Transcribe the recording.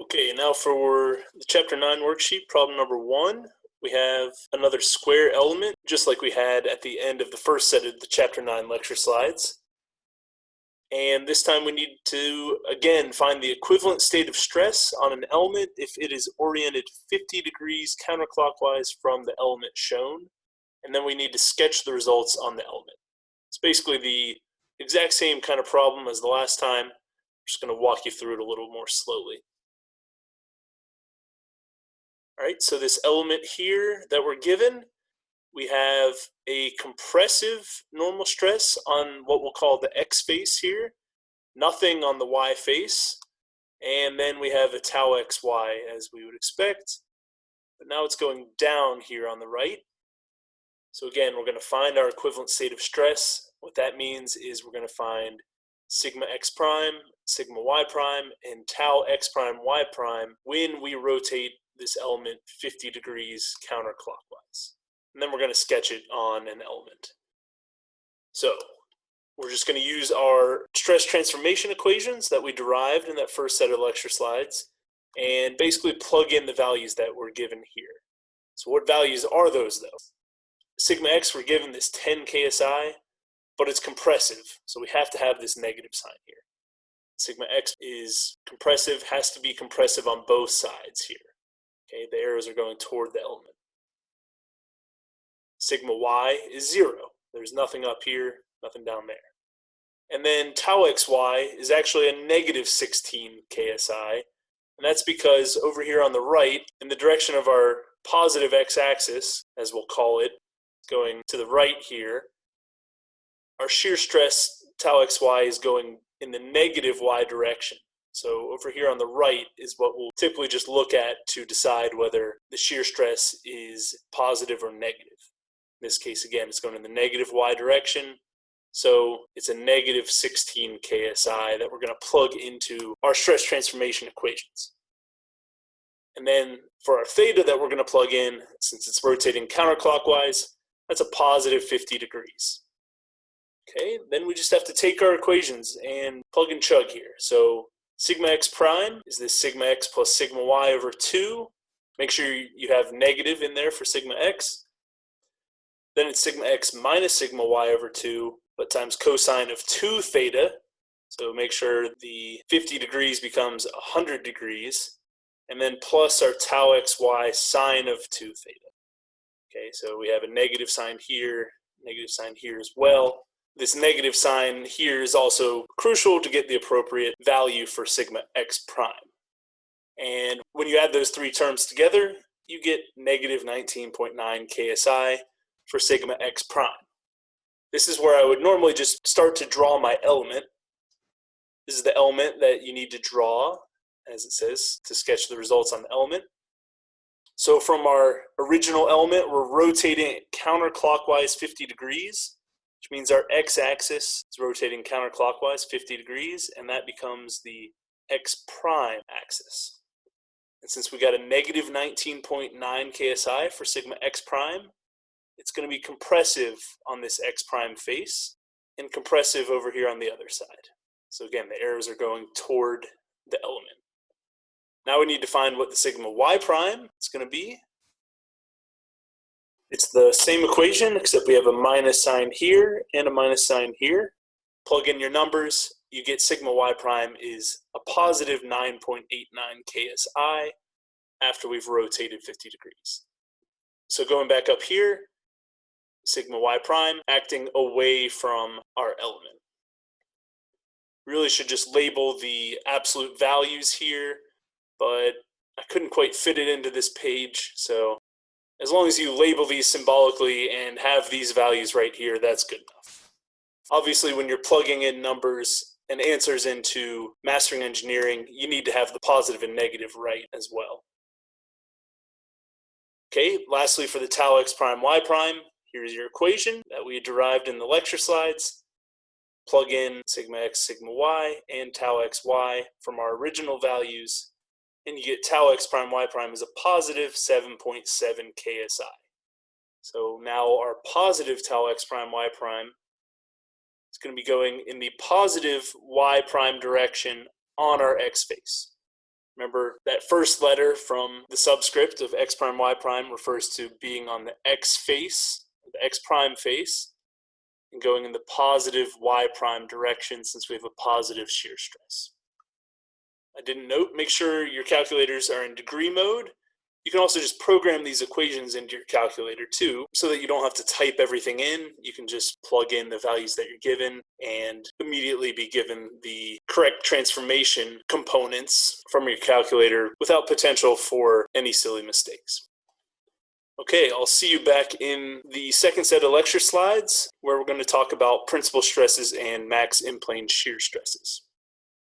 Okay, now for the Chapter 9 worksheet, problem number 1, we have another square element, just like we had at the end of the first set of the Chapter 9 lecture slides. And this time we need to, again, find the equivalent state of stress on an element if it is oriented 50 degrees counterclockwise from the element shown. And then we need to sketch the results on the element. It's basically the exact same kind of problem as the last time. I'm just going to walk you through it a little more slowly. All right, so this element here that we're given, we have a compressive normal stress on what we'll call the X face here, nothing on the Y face, and then we have a tau XY as we would expect, but now it's going down here on the right. So again, we're going to find our equivalent state of stress. What that means is we're going to find sigma X prime, sigma Y prime, and tau X prime Y prime when we rotate this element 50 degrees counterclockwise. And then we're going to sketch it on an element. So we're just going to use our stress transformation equations that we derived in that first set of lecture slides and basically plug in the values that were given here. So what values are those though? Sigma X, we're given this 10 KSI, but it's compressive, so we have to have this negative sign here. Sigma X is compressive, has to be compressive on both sides here. Okay, the arrows are going toward the element. Sigma Y is 0. There's nothing up here, nothing down there. And then tau XY is actually a negative 16 KSI, and that's because over here on the right, in the direction of our positive x-axis, as we'll call it, going to the right here, our shear stress tau XY is going in the negative y direction. So over here on the right is what we'll typically just look at to decide whether the shear stress is positive or negative. In this case, again, it's going in the negative y direction. So it's a negative 16 KSI that we're going to plug into our stress transformation equations. And then for our theta that we're going to plug in, since it's rotating counterclockwise, that's a positive 50 degrees. Okay, then we just have to take our equations and plug and chug here. So sigma X prime is this sigma X plus sigma Y over 2. Make sure you have negative in there for sigma X. Then it's sigma X minus sigma Y over 2, but times cosine of 2 theta. So make sure the 50 degrees becomes 100 degrees. And then plus our tau XY sine of 2 theta. Okay, so we have a negative sign here as well. This negative sign here is also crucial to get the appropriate value for sigma X prime. And when you add those three terms together, you get negative 19.9 KSI for sigma X prime. This is where I would normally just start to draw my element. This is the element that you need to draw, as it says, to sketch the results on the element. So from our original element, we're rotating it counterclockwise 50 degrees. Which means our x-axis is rotating counterclockwise 50 degrees, and that becomes the x prime axis. And since we got a negative 19.9 KSI for sigma x prime, it's going to be compressive on this x prime face and compressive over here on the other side. So again, the arrows are going toward the element. Now we need to find what the sigma y prime is going to be. It's the same equation, except we have a minus sign here and a minus sign here. Plug in your numbers, you get sigma y prime is a positive 9.89 KSI after we've rotated 50 degrees. So going back up here, sigma y prime acting away from our element. Really should just label the absolute values here, but I couldn't quite fit it into this page, so as long as you label these symbolically and have these values right here, that's good enough. Obviously, when you're plugging in numbers and answers into mastering engineering, you need to have the positive and negative right as well. Okay, lastly for the tau x prime y prime, here's your equation that we derived in the lecture slides. Plug in sigma x, sigma y, and tau xy from our original values, and you get tau x prime y prime is a positive 7.7 KSI. So now our positive tau x prime y prime is going to be going in the positive y prime direction on our x face. Remember, that first letter from the subscript of x prime y prime refers to being on the x face, the x prime face, and going in the positive y prime direction since we have a positive shear stress. I didn't note, make sure your calculators are in degree mode. You can also just program these equations into your calculator too, so that you don't have to type everything in. You can just plug in the values that you're given and immediately be given the correct transformation components from your calculator without potential for any silly mistakes. Okay, I'll see you back in the second set of lecture slides where we're going to talk about principal stresses and max in-plane shear stresses.